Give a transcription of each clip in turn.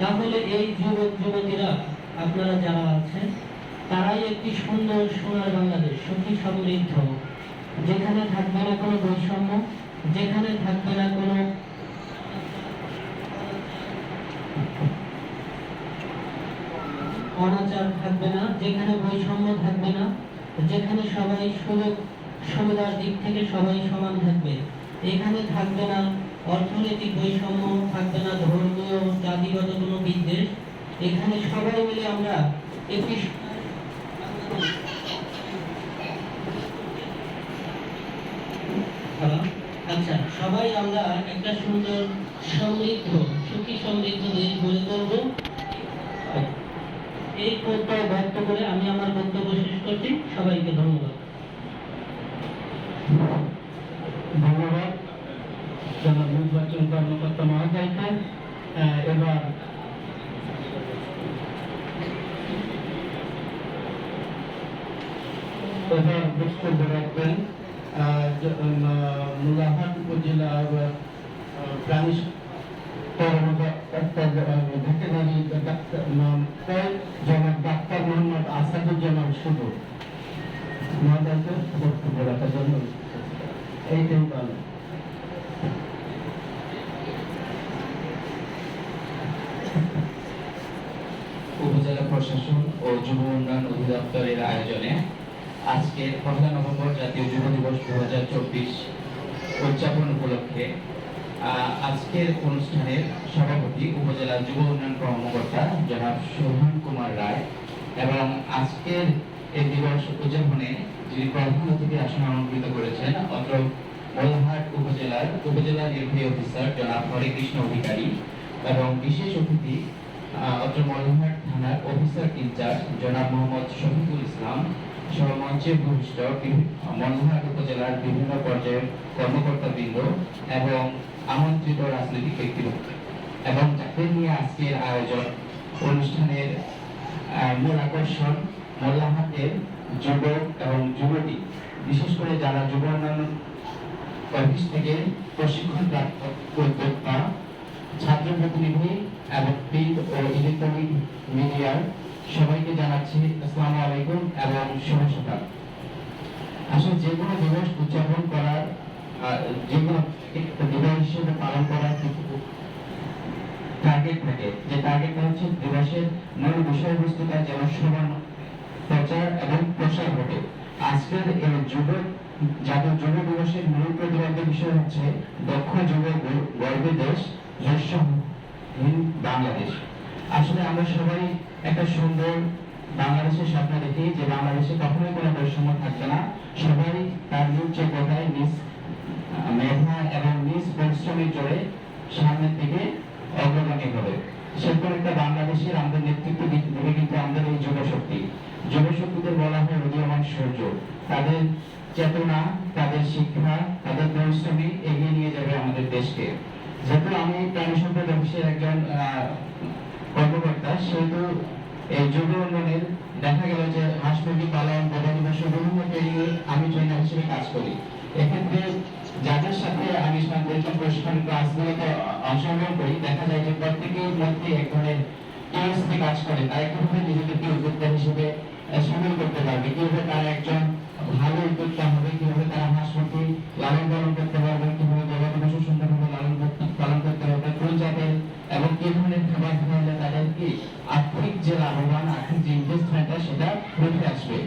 তাহলে এই যুবক যুবতীরা আপনারা যারা আছেন তারাই একটি সুন্দর সোনার বাংলাদেশ, সুখী সমৃদ্ধ, যেখানে থাকবে না কোনো বৈষম্য, যেখানে থাকবে না কোনো অনাচার থাকবে না, যেখানে বৈষম্য থাকবে না, যেখানে সবাই সুযোগ সুবিধার দিক থেকে সবাই সমান থাকবে। এখানে থাকবে না অর্থনৈতিক বৈষম্য, থাকবে না ধর্মীয় জাতিগত কোনো বিদ্বেষ। এখানে সবাই মিলে আমরা একটি আচ্ছা সবাই আমরা একটা সুন্দর সমৃদ্ধ সুখী সমৃদ্ধ দেশ গড়ে তুলব। এই প্রত্যয় ব্যক্ত করে আমি আমার বক্তব্য শেষ করছি। সবাইকে ধন্যবাদ। ধন্যবাদ জনাব নির্বাচন কর্মকর্তা মহোদয়কে। এবার বক্তব্য রাখবেন মুলাহাট উপজেলা প্রাণী ভেটেরিনারি জনাব ডাক্তার মোহাম্মদ আসাদুজ্জামান শুধু মহোদয়কে বক্তব্য রাখার জন্য এইটাই বলেন। উপজেলা প্রশাসন ও যুব উন্নয়ন অধিদপ্তরের আয়োজনে আজকে 1 নভেম্বর জাতীয় যুব দিবস 2024 উদযাপন উপলক্ষে আজকের অনুষ্ঠানের সভাপতি উপজেলা যুব উন্নয়ন কর্মকর্তা জনাব শোভন কুমার রায় এবং আজকের এই দিবস উদযাপনে যিনি প্রধান অতিথি আসন অলঙ্কৃত করেছেন অত্র মোল্লাহাট উপজেলা নির্বাহী অফিসার জনাব হরেকৃষ্ণ অধিকারী এবং বিশেষ অতিথি অত্র মোল্লাহাট থানার অফিসার ইনচার্জ জনাব মোহাম্মদ শফিকুল ইসলাম সহ মঞ্চে ভূমিষ্ঠ মোল্লাহাট উপজেলার বিভিন্ন পর্যায়ের কর্মকর্তাবৃন্দ এবং আমন্ত্রিত রাজনৈতিক ব্যক্তিবর্গ এবং যাদের নিয়ে আজকের আয়োজন অনুষ্ঠানের মূল আকর্ষণ মোল্লাহাটের যুবক এবং যুবতী, বিশেষ করে যারা যুব উন্নয়ন অফিস থেকে প্রশিক্ষণ প্রাপ্ত উদ্যোক্তা, ছাত্র প্রতিনিধি এবং প্রিন্ট ও ইলেকট্রনিক মিডিয়ার সবাইকে জানাচ্ছি আসসালামু আলাইকুম এবং শুভ সকাল। আসলে যে কোনো দিবস উদযাপন করার যে কোনো দিবস হিসেবে পালন করার টার্গেট থাকে, যে টার্গেটটা হচ্ছে দিবসের মূল বিষয়বস্তুটা যেন সমান প্রচার এবং প্রসার ঘটে। আজকের এই জাতীয় যুব দিবসের মূল প্রতিপাদ্য বিষয় হচ্ছে দক্ষ যুব গর্বে দেশ, বৈষম্যহীন বাংলাদেশ। আসলে আমরা সবাই একটা সুন্দর বাংলাদেশের স্বপ্ন দেখি, যে বাংলাদেশে কখনোই কোনো বৈষম্য থাকবে না, সবাই তার নিজ যোগ্যতায়, নিজ মেধা এবং নিজ পরিশ্রমের জোরে সামনের দিকে অগ্রগামী হবে। সেরকম একটা বাংলাদেশের আমাদের নেতৃত্ব দিবে কিন্তু আমাদের এই যুবশক্তিদের বলা হয় উদীয়মান সূর্য। তাদের চেতনা, তাদের শিক্ষা, তাদের পরিশ্রমী এগিয়ে নিয়ে যাবে আমাদের দেশকে। যেহেতু আমি প্রাণী সম্পদ অফিসের একজন কর্মকর্তা, সেহেতু এই যুব উন্নয়নের দেখা গেল যে হাঁস মুরগি পালন, গবাদি পশু বিভিন্ন ট্রেনিংয়ে আমি ট্রেনার হিসেবে কাজ করি। এক্ষেত্রে যাদের সাথে আমি সাংগঠনিক প্রশিক্ষণ ক্লাসগুলোতে অংশগ্রহণ করি, দেখা যায় যে প্রত্যেকের মধ্যে এক ধরনের কিউরিওসিটি কাজ করে। তারা কিভাবে নিজেদেরকে উদ্যোক্তা হিসেবে সামিল করতে পারবে, কিভাবে তারা একজন ভালো উদ্যোক্তা হবে, কিভাবে তারা হাঁস মুরগি লালন পালন করতে পারবে, কিভাবে গবাদি পশু সুন্দরভাবে লালন পালন করতে পারবে, কোন জাতের এবং কি ধরনের খাবার খাওয়ালে তাদের কি আর্থিক যে লাভবান, আর্থিক যে ইনভেস্টমেন্টটা সেটা উঠে আসবে।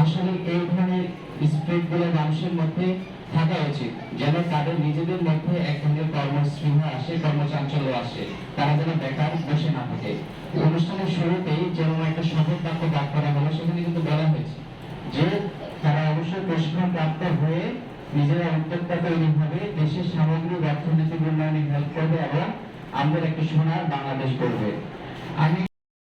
আসলে এই ধরনের স্পিরিটগুলো মানুষের মধ্যে থাকা উচিত, যেন তাদের নিজেদের মধ্যে এক ধরনের কর্মস্পৃহা আসে, কর্মচাঞ্চল্য আসে, তারা যেন বেকার বসে না থাকে। অনুষ্ঠানের শুরুতেই যেমন একটা শপথ বাক্য পাঠ করা হলো, সেখানে কিন্তু বলা হয়েছে যে তারা অবশ্যই প্রশিক্ষণ প্রাপ্ত হয়ে নিজেরা উদ্যোক্তা তৈরি হবে, দেশের সামগ্রিক অর্থনৈতিক উন্নয়নে হেল্প করবে এবং আমাদের একটি সোনার বাংলাদেশ গড়বে। আমি